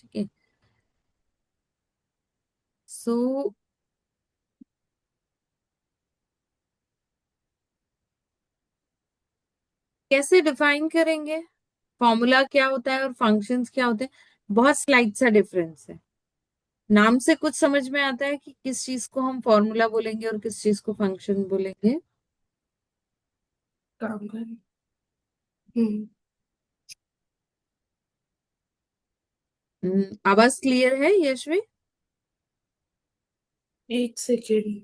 ठीक है। सो कैसे डिफाइन करेंगे, फॉर्मूला क्या होता है और फंक्शंस क्या होते हैं? बहुत स्लाइड सा डिफरेंस है। नाम से कुछ समझ में आता है कि किस चीज को हम फॉर्मूला बोलेंगे और किस चीज को फंक्शन बोलेंगे। काम करें। हम्म। आवाज क्लियर है यशवी? एक सेकेंड।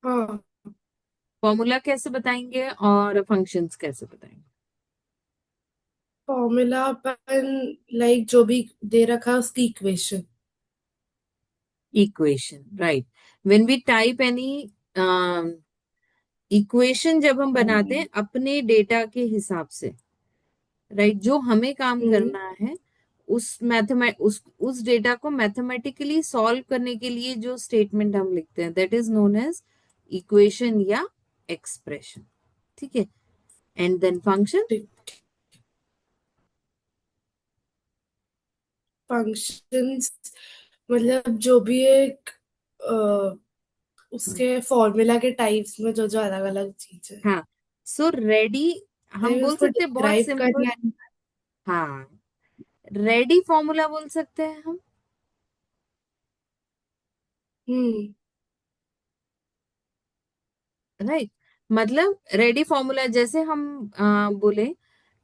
हाँ। फॉर्मूला कैसे बताएंगे और फंक्शंस कैसे बताएंगे? फॉर्मूला अपन लाइक जो भी दे रखा है उसकी equation. Equation, right. When we type any equation, जब हम बनाते हैं अपने डेटा के हिसाब से, राइट, जो हमें काम हम्म। करना है, उस डेटा को मैथमेटिकली सॉल्व करने के लिए जो स्टेटमेंट हम लिखते हैं, that is known as equation या एक्सप्रेशन। ठीक है। And then function. ठीक। फंक्शंस मतलब जो भी एक उसके फॉर्मूला के टाइप्स में जो जो अलग अलग चीज है, हाँ। सो रेडी, हम बोल उसको सकते हैं बहुत डिराइव सिंपल। करना है। हाँ, रेडी फॉर्मूला बोल सकते हैं हम। हम्म। राइट। मतलब रेडी फॉर्मूला, जैसे हम बोले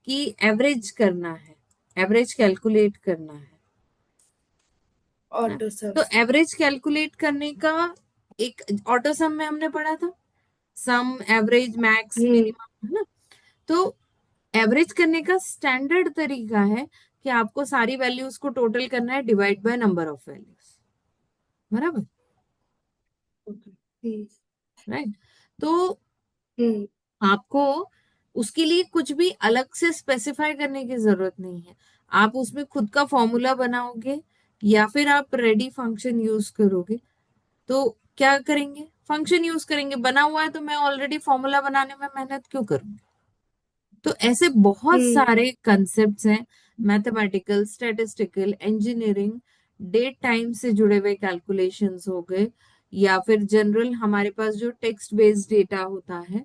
कि एवरेज करना है, एवरेज कैलकुलेट करना है ना? ऑटो सम। तो एवरेज कैलकुलेट करने का एक ऑटो सम में हमने पढ़ा था, सम, एवरेज, मैक्स, हम्म। मिनिमम, है ना? तो एवरेज करने का स्टैंडर्ड तरीका है कि आपको सारी वैल्यूज को टोटल करना है, divide by number of values. बराबर? ओके। हम्म। राइट। तो हम्म। आपको उसके लिए कुछ भी अलग से स्पेसिफाई करने की जरूरत नहीं है। आप उसमें खुद का फॉर्मूला बनाओगे या फिर आप रेडी फंक्शन यूज करोगे। तो क्या करेंगे? फंक्शन यूज करेंगे, बना हुआ है तो मैं ऑलरेडी फॉर्मूला बनाने में मेहनत क्यों करूंगी? तो ऐसे बहुत हम्म। सारे कंसेप्ट्स हैं, mathematical, statistical, engineering, date time से जुड़े हुए कैलकुलेशंस हो गए, या फिर जनरल हमारे पास जो टेक्स्ट बेस्ड डेटा होता है,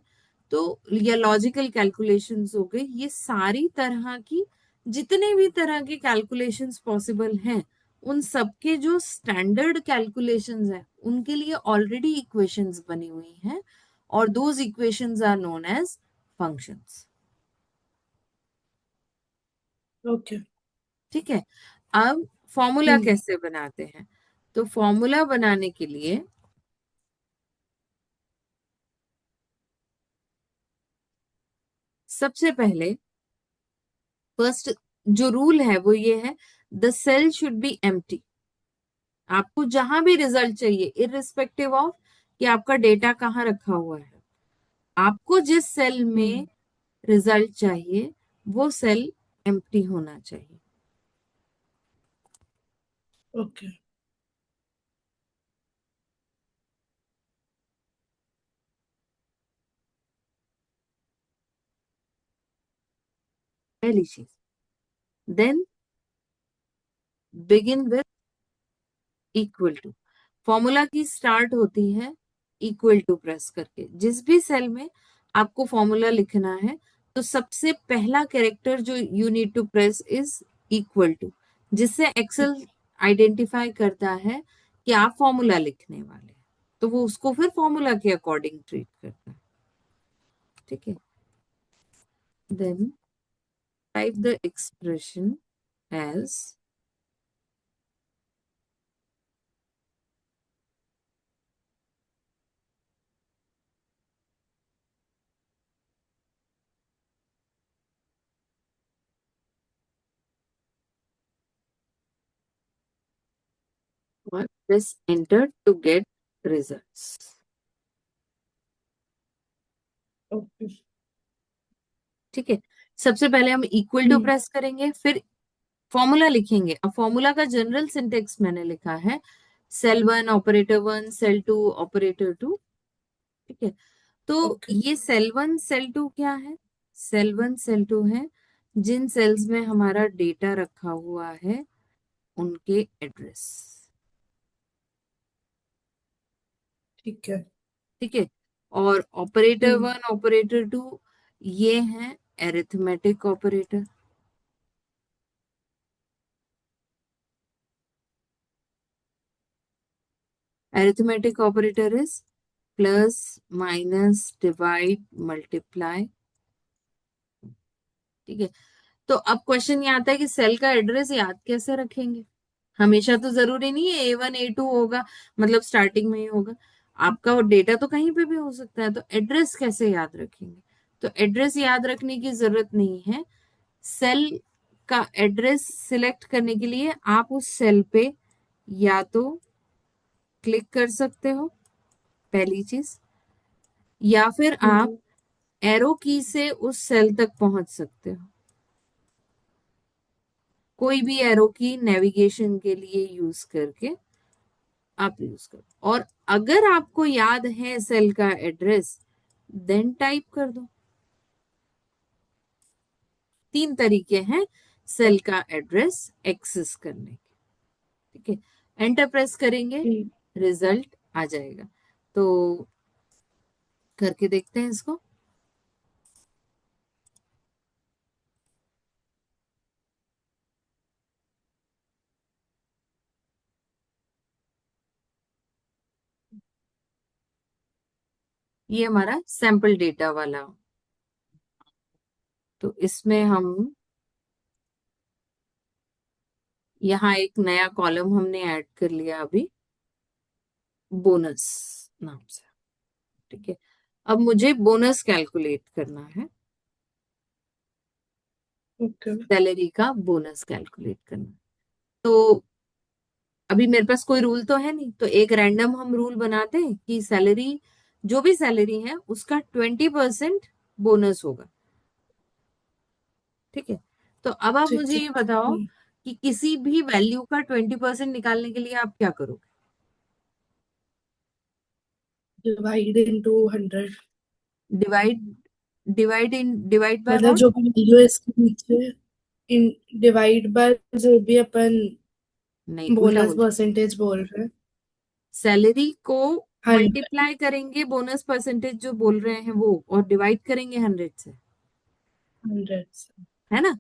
तो या लॉजिकल कैलकुलेशंस हो गए। ये सारी तरह की, जितने भी तरह के कैलकुलेशंस पॉसिबल हैं, उन सबके जो स्टैंडर्ड कैलकुलेशंस हैं उनके लिए ऑलरेडी इक्वेशंस बनी हुई हैं, और those equations are known as functions. Okay. ठीक है। अब फॉर्मूला हम्म। कैसे बनाते हैं? तो फॉर्मूला बनाने के लिए सबसे पहले, फर्स्ट जो रूल है वो ये है, the cell should be empty. आपको जहां भी रिजल्ट चाहिए, इररिस्पेक्टिव ऑफ कि आपका डेटा कहाँ रखा हुआ है, आपको जिस सेल में हम्म। रिजल्ट चाहिए वो सेल एम्प्टी होना चाहिए। ओके। पहली चीज। Then begin with equal to. Formula की स्टार्ट होती है इक्वल टू प्रेस करके। जिस भी सेल में आपको फॉर्मूला लिखना है, तो सबसे पहला कैरेक्टर जो you need to press is equal to, जिससे एक्सेल आइडेंटिफाई करता है कि आप फॉर्मूला लिखने वाले हैं, तो वो उसको फिर फॉर्मूला के अकॉर्डिंग ट्रीट करता है। ठीक है। Then type the expression as और press enter to get results. Okay. ठीक है, सबसे पहले हम इक्वल टू हम्म। प्रेस करेंगे, फिर फॉर्मूला लिखेंगे। अब फॉर्मूला का जनरल सिंटेक्स मैंने लिखा है, cell one operator one, cell two operator two. ठीक है, तो ओके। ये सेल वन सेल टू क्या है? सेल वन सेल टू है जिन सेल्स में हमारा डेटा रखा हुआ है उनके एड्रेस। ठीक है। ठीक है, और operator hmm. One operator two ये हैं arithmetic operator. Arithmetic operator is plus minus divide multiply. ठीक है, तो अब क्वेश्चन ये आता है कि सेल का एड्रेस याद कैसे रखेंगे? हमेशा तो जरूरी नहीं है A1 A2 होगा, मतलब स्टार्टिंग में ही होगा। आपका वो डेटा तो कहीं पे भी हो सकता है, तो एड्रेस कैसे याद रखेंगे? तो एड्रेस याद रखने की जरूरत नहीं है। सेल का एड्रेस सिलेक्ट करने के लिए आप उस सेल पे या तो क्लिक कर सकते हो, पहली चीज, या फिर आप हम्म। एरो की से उस सेल तक पहुंच सकते हो। कोई भी एरो की नेविगेशन के लिए यूज करके आप यूज करो, और अगर आपको याद है सेल का एड्रेस, देन टाइप कर दो। तीन तरीके हैं सेल का एड्रेस एक्सेस करने के। ठीक है, एंटर प्रेस करेंगे, हम्म। रिजल्ट आ जाएगा। तो करके देखते हैं इसको। ये हमारा सैंपल डेटा वाला, तो इसमें हम यहाँ एक नया कॉलम हमने ऐड कर लिया अभी, बोनस नाम से। ठीक है, अब मुझे बोनस कैलकुलेट करना है, ओके। सैलरी का बोनस कैलकुलेट करना है। तो अभी मेरे पास कोई रूल तो है नहीं, तो एक रैंडम हम रूल बनाते हैं कि सैलरी, जो भी सैलरी है उसका 20% बोनस होगा। ठीक है, तो अब आप ठीक मुझे है। ये बताओ कि किसी भी वैल्यू का 20% निकालने के लिए आप क्या करोगे? Divide into 100। Divide, divide by मतलब व्हाट? जो भी वैल्यू है इसके नीचे, इन डिवाइड बाय जो भी अपन नहीं, उल्टा बोनस बोल। परसेंटेज बोल रहे हैं। सैलरी को 100। मल्टीप्लाई करेंगे बोनस परसेंटेज जो बोल रहे हैं वो, और डिवाइड करेंगे 100 से, 100। है ना?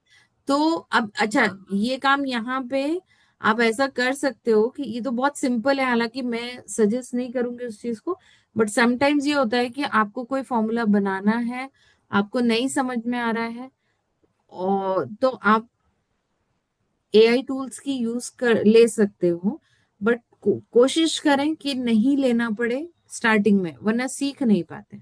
तो अब अच्छा, ये काम यहाँ पे आप ऐसा कर सकते हो कि ये तो बहुत सिंपल है, हालांकि मैं सजेस्ट नहीं करूंगी उस चीज को, बट समटाइम्स ये होता है कि आपको कोई फॉर्मूला बनाना है, आपको नहीं समझ में आ रहा है, और तो आप एआई टूल्स की यूज कर ले सकते हो, बट कोशिश करें कि नहीं लेना पड़े स्टार्टिंग में, वरना सीख नहीं पाते।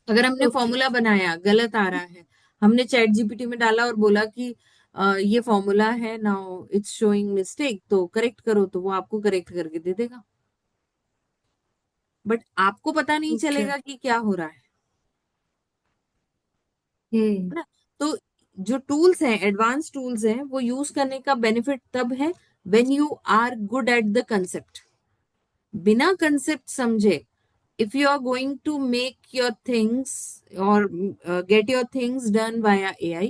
अगर हमने ओके। फॉर्मूला बनाया गलत आ रहा है, हमने चैट जीपीटी में डाला और बोला कि ये फॉर्मूला है, नाउ इट्स शोइंग मिस्टेक, तो करेक्ट करो, तो वो आपको करेक्ट करके दे देगा, बट आपको पता नहीं ओके। चलेगा कि क्या हो रहा हम्म। है ना? तो जो टूल्स हैं, एडवांस टूल्स हैं, वो यूज करने का बेनिफिट तब है when you are good at the concept. बिना कंसेप्ट समझे, if you are going to make your things or get your things done via AI,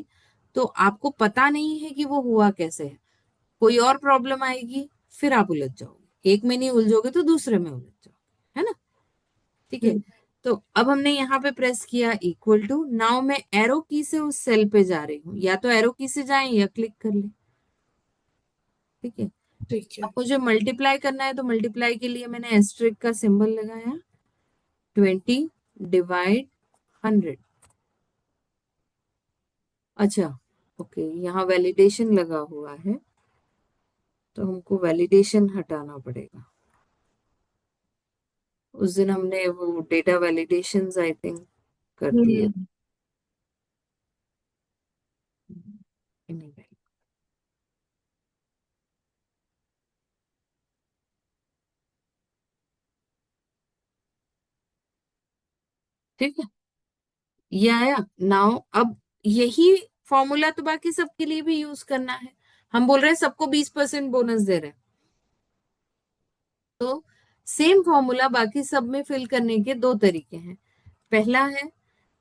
तो आपको पता नहीं है कि वो हुआ कैसे है, कोई और प्रॉब्लम आएगी, फिर आप उलझ जाओगे, एक में नहीं उलझोगे तो दूसरे में उलझ जाओगे, है ना? ठीक है, हम्म। तो अब हमने यहाँ पे प्रेस किया इक्वल टू, नाउ मैं एरो की से उस सेल पे जा रही हूँ, या तो एरो की से जाएं या क्लिक कर ले। ठीक है, ठीक अब है। मुझे मल्टीप्लाई करना है, तो मल्टीप्लाई के लिए मैंने एस्ट्रिक का सिंबल लगाया, 20 डिवाइड 100। अच्छा, ओके, यहाँ वैलिडेशन लगा हुआ है, तो हमको वैलिडेशन हटाना पड़ेगा। उस दिन हमने वो डेटा वैलिडेशन आई थिंक कर दिए। हम्म। Anyway, ठीक है, ये आया नाउ। अब यही फॉर्मूला तो बाकी सबके लिए भी यूज करना है। हम बोल रहे हैं सबको 20% बोनस दे रहे हैं, तो सेम फॉर्मूला बाकी सब में फिल करने के दो तरीके हैं। पहला है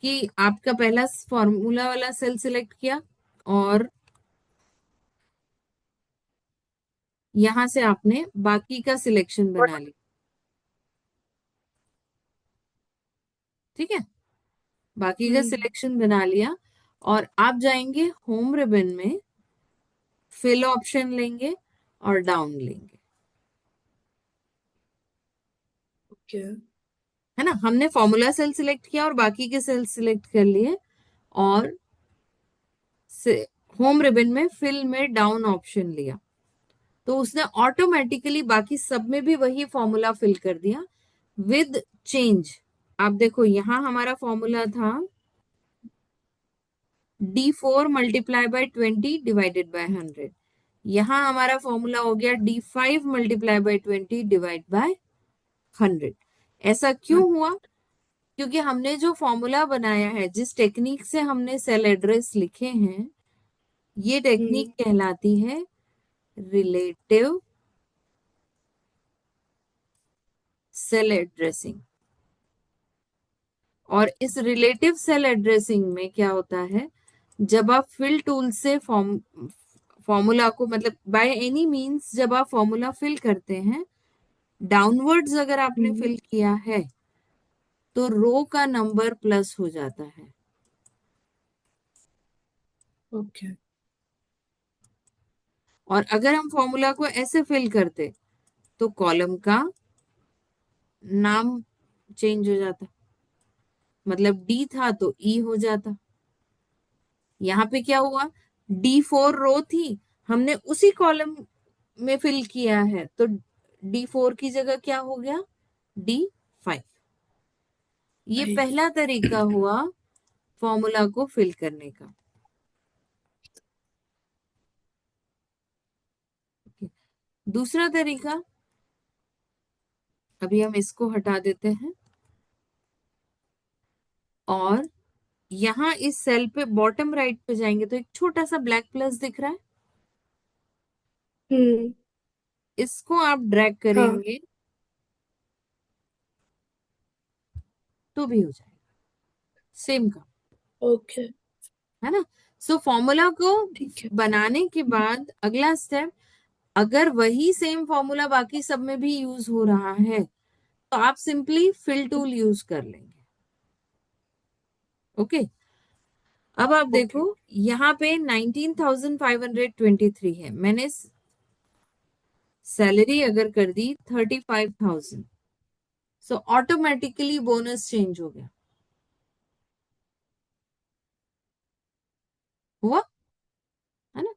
कि आपका पहला फॉर्मूला वाला सेल सिलेक्ट किया और यहां से आपने बाकी का सिलेक्शन बना लिया। ठीक है, बाकी का हम्म। सिलेक्शन बना लिया और आप जाएंगे होम रिबन में, फिल ऑप्शन लेंगे और डाउन लेंगे। ओके। है ना, हमने फॉर्मूला सेल सिलेक्ट किया और बाकी के सेल सिलेक्ट कर लिए और होम रिबन में फिल में डाउन ऑप्शन लिया, तो उसने ऑटोमेटिकली बाकी सब में भी वही फॉर्मूला फिल कर दिया विद चेंज। आप देखो यहां हमारा फॉर्मूला था D4 × 20 / 100, यहां हमारा फॉर्मूला हो गया D5 × 20 / 100। ऐसा क्यों हाँ। हुआ? क्योंकि हमने जो फॉर्मूला बनाया है, जिस टेक्निक से हमने सेल एड्रेस लिखे हैं, ये टेक्निक हम्म। कहलाती है रिलेटिव सेल एड्रेसिंग। और इस रिलेटिव सेल एड्रेसिंग में क्या होता है, जब आप फिल टूल से फॉर्मूला को, मतलब बाय एनी मींस जब आप फॉर्मूला फिल करते हैं, डाउनवर्ड्स अगर आपने हम्म। फिल किया है तो रो का नंबर प्लस हो जाता है। ओके। और अगर हम फॉर्मूला को ऐसे फिल करते तो कॉलम का नाम चेंज हो जाता, मतलब डी था तो ई हो जाता। यहाँ पे क्या हुआ, D4 रो थी, हमने उसी कॉलम में फिल किया है, तो D4 की जगह क्या हो गया, D5। ये फाइव। पहला तरीका हुआ फॉर्मूला को फिल करने का। दूसरा तरीका, अभी हम इसको हटा देते हैं और यहाँ इस सेल पे बॉटम राइट पे जाएंगे तो एक छोटा सा ब्लैक प्लस दिख रहा है, हम्म। इसको आप ड्रैग हाँ। करेंगे तो भी हो जाएगा सेम का। ओके। है ना। सो फॉर्मूला को ठीक है। बनाने के बाद अगला स्टेप, अगर वही सेम फॉर्मूला बाकी सब में भी यूज हो रहा है तो आप सिंपली फिल टूल यूज कर लेंगे। ओके, अब आप ओके। देखो यहाँ पे 19,523 है, मैंने सैलरी अगर कर दी 35,000, सो ऑटोमेटिकली बोनस चेंज हो गया। हुआ, है ना।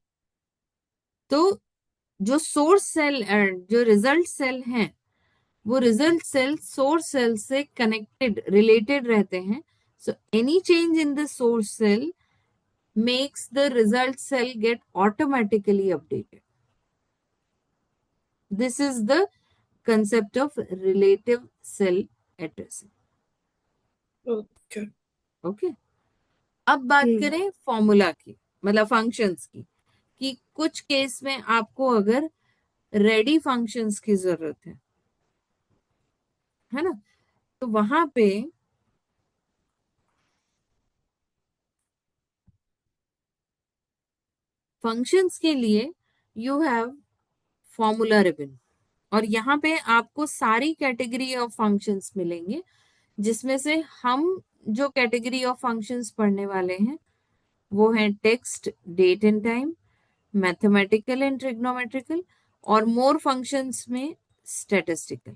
तो जो सोर्स सेल, जो रिजल्ट सेल है, वो रिजल्ट सेल सोर्स सेल से कनेक्टेड रिलेटेड रहते हैं। So any change in the source cell makes the result cell get automatically updated. This is the concept of relative cell addressing. Okay. Okay, अब बात हम्म। करें formula की, मतलब functions की, कि कुछ केस में आपको अगर रेडी फंक्शंस की जरूरत है ना, तो वहां पे फंक्शंस के लिए यू हैव फॉर्मूला रिबन, और यहाँ पे आपको सारी कैटेगरी ऑफ फंक्शंस मिलेंगे, जिसमें से हम जो कैटेगरी ऑफ फंक्शंस पढ़ने वाले हैं वो है text, date and time, mathematical and trigonometrical, और मोर फंक्शंस में स्टैटिस्टिकल।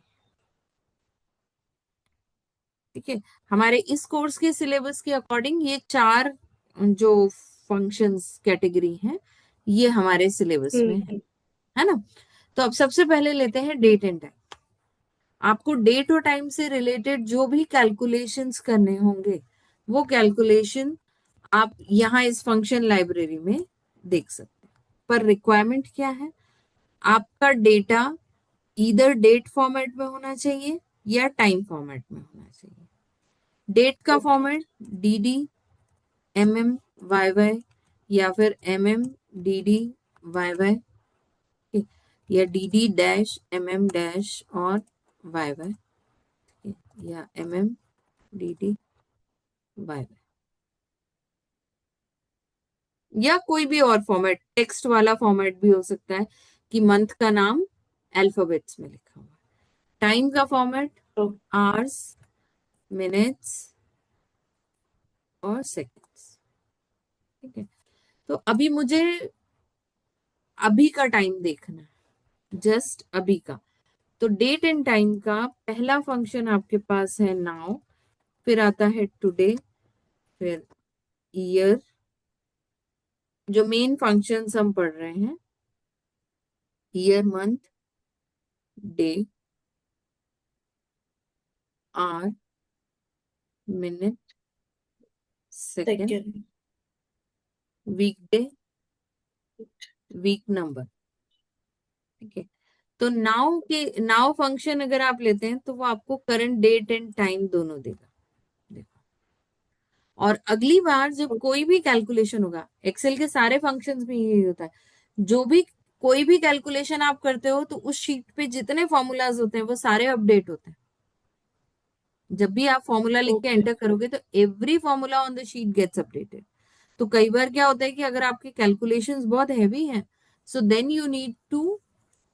ठीक है, हमारे इस कोर्स के सिलेबस के अकॉर्डिंग ये चार जो फंक्शंस कैटेगरी हैं ये हमारे सिलेबस में हम्म। है ना। तो अब सबसे पहले लेते हैं डेट एंड टाइम। आपको डेट और टाइम से रिलेटेड जो भी कैलकुलेशंस करने होंगे वो कैलकुलेशन आप यहाँ इस फंक्शन लाइब्रेरी में देख सकते हैं। पर रिक्वायरमेंट क्या है, आपका डेटा इधर डेट फॉर्मेट में होना चाहिए या टाइम फॉर्मेट में होना चाहिए। डेट का ओके। फॉर्मेट DD MMYY या फिर MMDDYY, या DD-MM- और YY, या MMDDYY, या कोई भी और फॉर्मेट, टेक्स्ट वाला फॉर्मेट भी हो सकता है कि मंथ का नाम अल्फाबेट्स में लिखा हुआ है। टाइम का फॉर्मेट ओके। आवर्स, मिनट्स और सेकेंड्स। ठीक है, तो अभी मुझे अभी का टाइम देखना है, जस्ट अभी का। तो डेट एंड टाइम का पहला फंक्शन आपके पास है नाउ, फिर आता है टुडे, फिर ईयर, जो मेन फंक्शंस हम पढ़ रहे हैं, year, month, day, hour, minute, second, second. Weekday, week number. ठीक है, तो नाउ फंक्शन अगर आप लेते हैं तो वो आपको करंट डेट एंड टाइम दोनों देगा। देखो, और अगली बार जब कोई भी कैलकुलेशन होगा, एक्सेल के सारे फंक्शंस में यही होता है, जो भी कोई भी कैलकुलेशन आप करते हो तो उस शीट पे जितने फॉर्मूलाज होते हैं वो सारे अपडेट होते हैं। जब भी आप फॉर्मूला लिख के ओके। एंटर करोगे तो every formula on the sheet gets updated. तो कई बार क्या होता है कि अगर आपके कैलकुलेशंस बहुत हैवी हैं, so then you need to,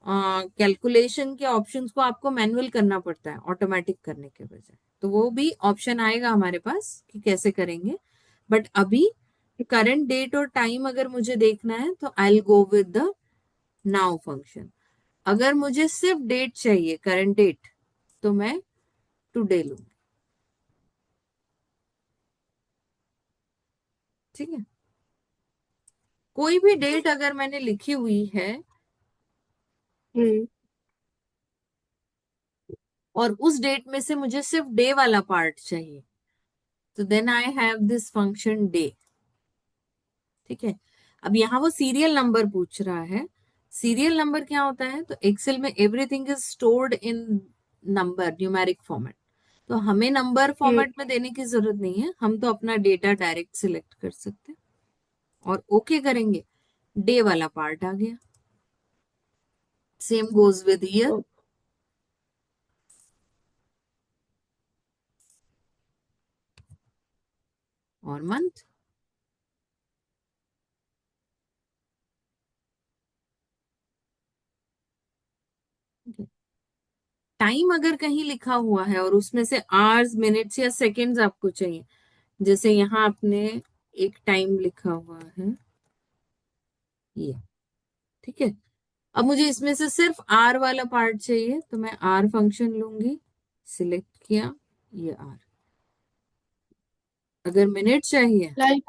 calculation के ऑप्शंस को आपको मैनुअल करना पड़ता है ऑटोमेटिक करने के बजाय। तो वो भी ऑप्शन आएगा हमारे पास कि कैसे करेंगे। बट अभी करंट डेट और टाइम अगर मुझे देखना है तो I will go with the now function. अगर मुझे सिर्फ डेट चाहिए, करंट डेट, तो मैं टुडे लूंगी। ठीक है, कोई भी डेट अगर मैंने लिखी हुई है हम्म। और उस डेट में से मुझे सिर्फ डे वाला पार्ट चाहिए, तो then I have this function day. ठीक है, अब यहाँ वो सीरियल नंबर पूछ रहा है। सीरियल नंबर क्या होता है, तो एक्सेल में everything is stored in number, numeric format. तो हमें नंबर हम्म। फॉर्मेट में देने की जरूरत नहीं है, हम तो अपना डेटा डायरेक्ट सिलेक्ट कर सकते हैं और ओके करेंगे, डे वाला पार्ट आ गया। सेम गोज विद ईयर ओ- और मंथ। टाइम अगर कहीं लिखा हुआ है और उसमें से आवर्स, मिनट्स या सेकेंड्स आपको चाहिए, जैसे यहाँ आपने एक टाइम लिखा हुआ है ये। ठीक है, अब मुझे इसमें से सिर्फ आर वाला पार्ट चाहिए, तो मैं आर फंक्शन लूंगी, सिलेक्ट किया, ये आर। अगर मिनट चाहिए, लाइक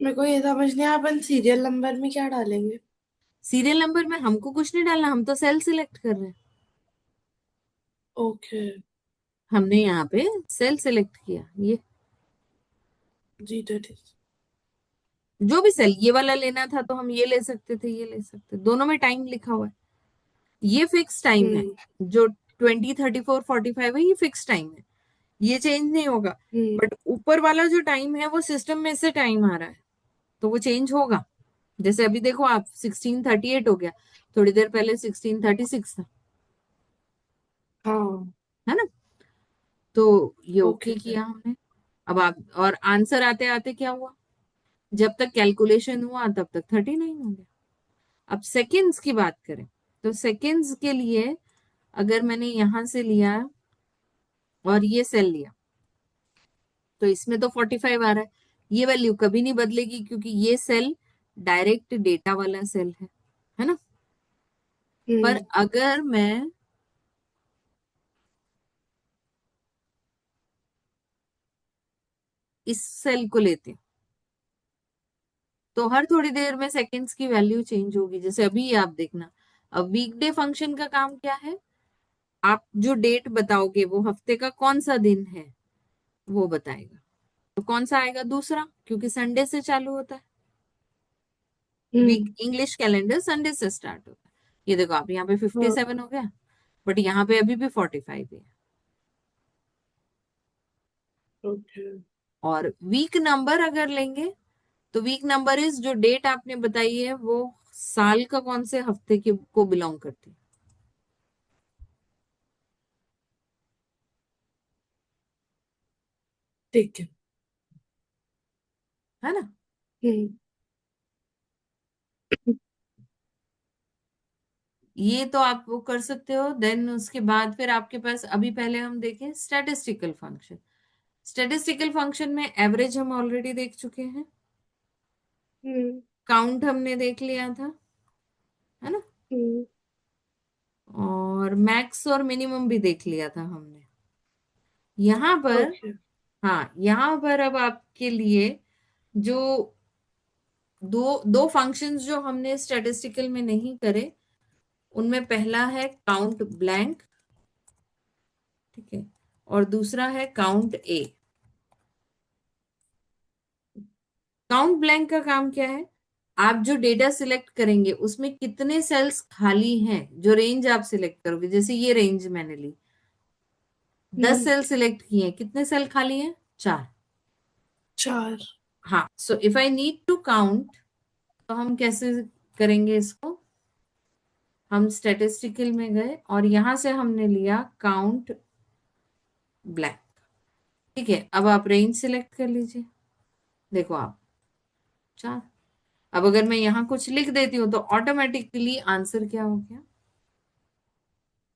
मेरे को ये समझ नहीं आया, अपन सीरियल नंबर में क्या डालेंगे? सीरियल नंबर में हमको कुछ नहीं डालना, हम तो सेल सिलेक्ट कर रहे हैं। ओके। हमने यहाँ पे सेल सिलेक्ट किया, ये जी तो ठीक। जो भी सेल, ये वाला लेना था तो हम ये ले सकते थे, ये ले सकते, दोनों में टाइम लिखा हुआ है। ये फिक्स टाइम है, हम्म। जो 20, 34, 45 है, ये फिक्स टाइम है, ये चेंज नहीं होगा। हम्म। बट ऊपर वाला जो टाइम है वो सिस्टम में से टाइम आ रहा है, तो वो चेंज होगा। जैसे अभी देखो आप, 16:38 हो गया, थोड़ी देर पहले 16:36 था, हाँ। है ना। तो ये ओके। ओके किया हमने। अब आप, और आंसर आते आते क्या हुआ, जब तक कैलकुलेशन हुआ तब तक 39 हो गया। अब सेकेंड्स की बात करें, तो सेकेंड्स के लिए अगर मैंने यहां से लिया और ये सेल लिया, तो इसमें तो 45 आ रहा है। ये वैल्यू कभी नहीं बदलेगी क्योंकि ये सेल डायरेक्ट डेटा वाला सेल है ना। पर हम्म। अगर मैं इस सेल को लेती हूँ तो हर थोड़ी देर में सेकंड्स की वैल्यू चेंज होगी। जैसे अभी आप देखना, अब वीकडे फंक्शन का काम क्या है, आप जो डेट बताओगे वो हफ्ते का कौन सा दिन है वो बताएगा। तो कौन सा आएगा, दूसरा, क्योंकि संडे से चालू होता है। वीक, हम्म। इंग्लिश कैलेंडर संडे से स्टार्ट होता है। ये देखो आप, यहाँ पे फिफ्टी हाँ। सेवन हो गया, बट यहाँ पे अभी भी 45 है। ओके। और वीक नंबर अगर लेंगे तो वीक नंबर इज, जो डेट आपने बताई है वो साल का कौन से हफ्ते के को बिलोंग करती ठीक है। है ना? हम्म। ये तो आप वो कर सकते हो। देन उसके बाद फिर आपके पास, अभी पहले हम देखें स्टैटिस्टिकल फंक्शन। स्टैटिस्टिकल फंक्शन में एवरेज हम ऑलरेडी देख चुके हैं, हम्म। काउंट हमने देख लिया था, है ना? हम्म। और मैक्स और मिनिमम भी देख लिया था हमने। यहाँ पर, ओके। हाँ, यहाँ पर अब आपके लिए जो दो दो फंक्शंस जो हमने स्टैटिस्टिकल में नहीं करे, उनमें पहला है काउंट ब्लैंक, ठीक है, और दूसरा है काउंट ए। काउंट ब्लैंक का काम क्या है? आप जो डेटा सिलेक्ट करेंगे उसमें कितने सेल्स खाली हैं, जो रेंज आप सिलेक्ट करोगे, जैसे ये रेंज मैंने ली, 10 हम्म। सेल सिलेक्ट किए हैं, कितने सेल खाली हैं? 4। 4। हाँ, so if I need to count, तो हम कैसे करेंगे इसको? हम स्टैटिस्टिकल में गए और यहां से हमने लिया काउंट ब्लैंक, ठीक है। अब आप रेंज सिलेक्ट कर लीजिए, देखो आप, 4। अब अगर मैं यहाँ कुछ लिख देती हूँ तो ऑटोमेटिकली आंसर क्या हो गया?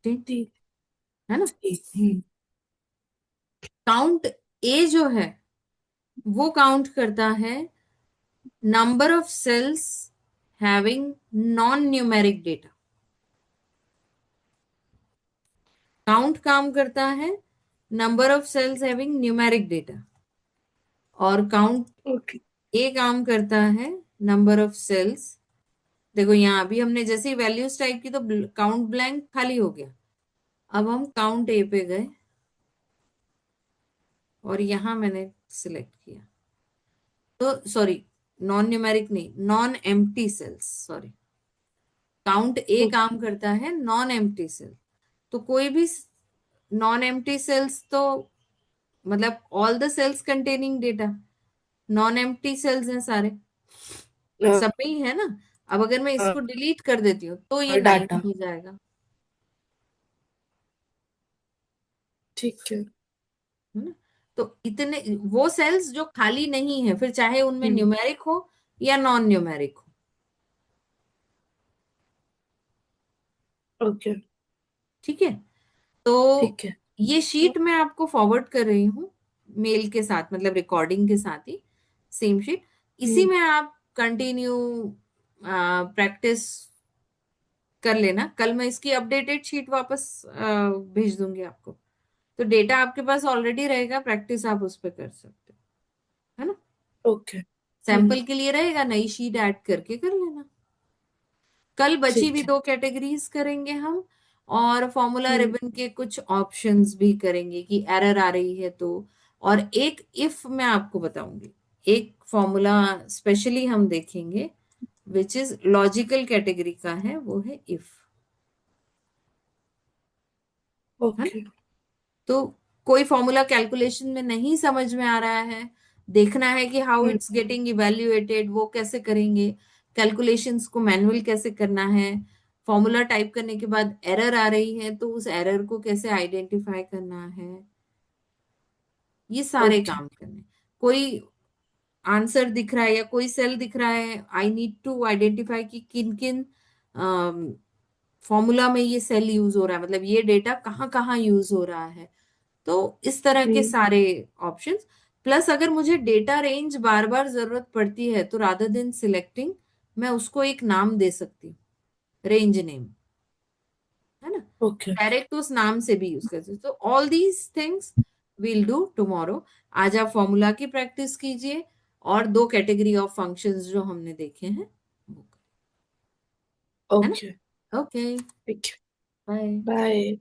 ठीक, ठीक। है ना? ठीक। हम्म। काउंट ए जो है वो काउंट करता है number of sales having non numeric data. Count काम करता है number of sales having numeric data, और काउंट ओके। ए काम करता है नंबर ऑफ सेल्स। देखो यहाँ अभी हमने जैसे ही वैल्यूज टाइप की तो काउंट ब्लैंक खाली हो गया। अब हम काउंट ए पे गए और यहां मैंने सिलेक्ट किया, तो सॉरी, नॉन न्यूमेरिक नहीं, non empty cells, sorry. Count a okay. काम करता है नॉन एम्प्टी सेल। तो कोई भी नॉन एम्प्टी सेल्स तो मतलब all the cells containing data, non empty cells हैं सारे, सब में ही है ना। अब अगर मैं इसको डिलीट कर देती हूँ तो ये 9 डाटा। हो जाएगा, ठीक है। है ना? तो इतने वो सेल्स जो खाली नहीं है, फिर चाहे उनमें हम्म। न्यूमेरिक हो या नॉन न्यूमेरिक हो, ओके। ठीक है। तो ठीक है। ये शीट मैं आपको फॉरवर्ड कर रही हूँ मेल के साथ, मतलब रिकॉर्डिंग के साथ ही, सेम शीट। इसी हम्म। में आप कंटिन्यू प्रैक्टिस कर लेना। कल मैं इसकी अपडेटेड शीट वापस भेज दूंगी आपको, तो डेटा आपके पास ऑलरेडी रहेगा, प्रैक्टिस आप उस पर कर सकते हो, है ना? ओके। सैंपल के लिए रहेगा, नई शीट ऐड करके कर लेना। कल बची ठीक हुई है। 2 कैटेगरीज करेंगे हम, और फॉर्मूला हम्म। रिबन के कुछ ऑप्शंस भी करेंगे कि एरर आ रही है तो। और एक इफ मैं आपको बताऊंगी, एक फॉर्मूला स्पेशली हम देखेंगे विच इज लॉजिकल कैटेगरी का है, वो है इफ, है ना? ओके। तो कोई फॉर्मूला कैलकुलेशन में नहीं समझ में आ रहा है, देखना है कि how hmm. It's getting evaluated, वो कैसे करेंगे, कैलकुलेशंस को मैनुअल कैसे करना है, फॉर्मूला टाइप करने के बाद एरर आ रही है तो उस एरर को कैसे आइडेंटिफाई करना है, ये सारे ओके। काम करने। कोई आंसर दिख रहा है या कोई सेल दिख रहा है, आई नीड टू आइडेंटिफाई कि किन किन फॉर्मूला में ये सेल यूज हो रहा है, मतलब ये डेटा कहाँ कहाँ यूज हो रहा है। तो इस तरह के हम्म। सारे ऑप्शंस। प्लस अगर मुझे डेटा रेंज बार बार जरूरत पड़ती है तो रादर देन सिलेक्टिंग, मैं उसको एक नाम दे सकती हूँ, रेंज नेम, है ना? ओके। डायरेक्ट उस नाम से भी यूज कर सकते, तो all these things will do tomorrow. आज आप फॉर्मूला की प्रैक्टिस कीजिए और 2 कैटेगरी ऑफ फंक्शंस जो हमने देखे हैं वो करें, है ओके। ना? ओके, ठीक है। बाय। बाय।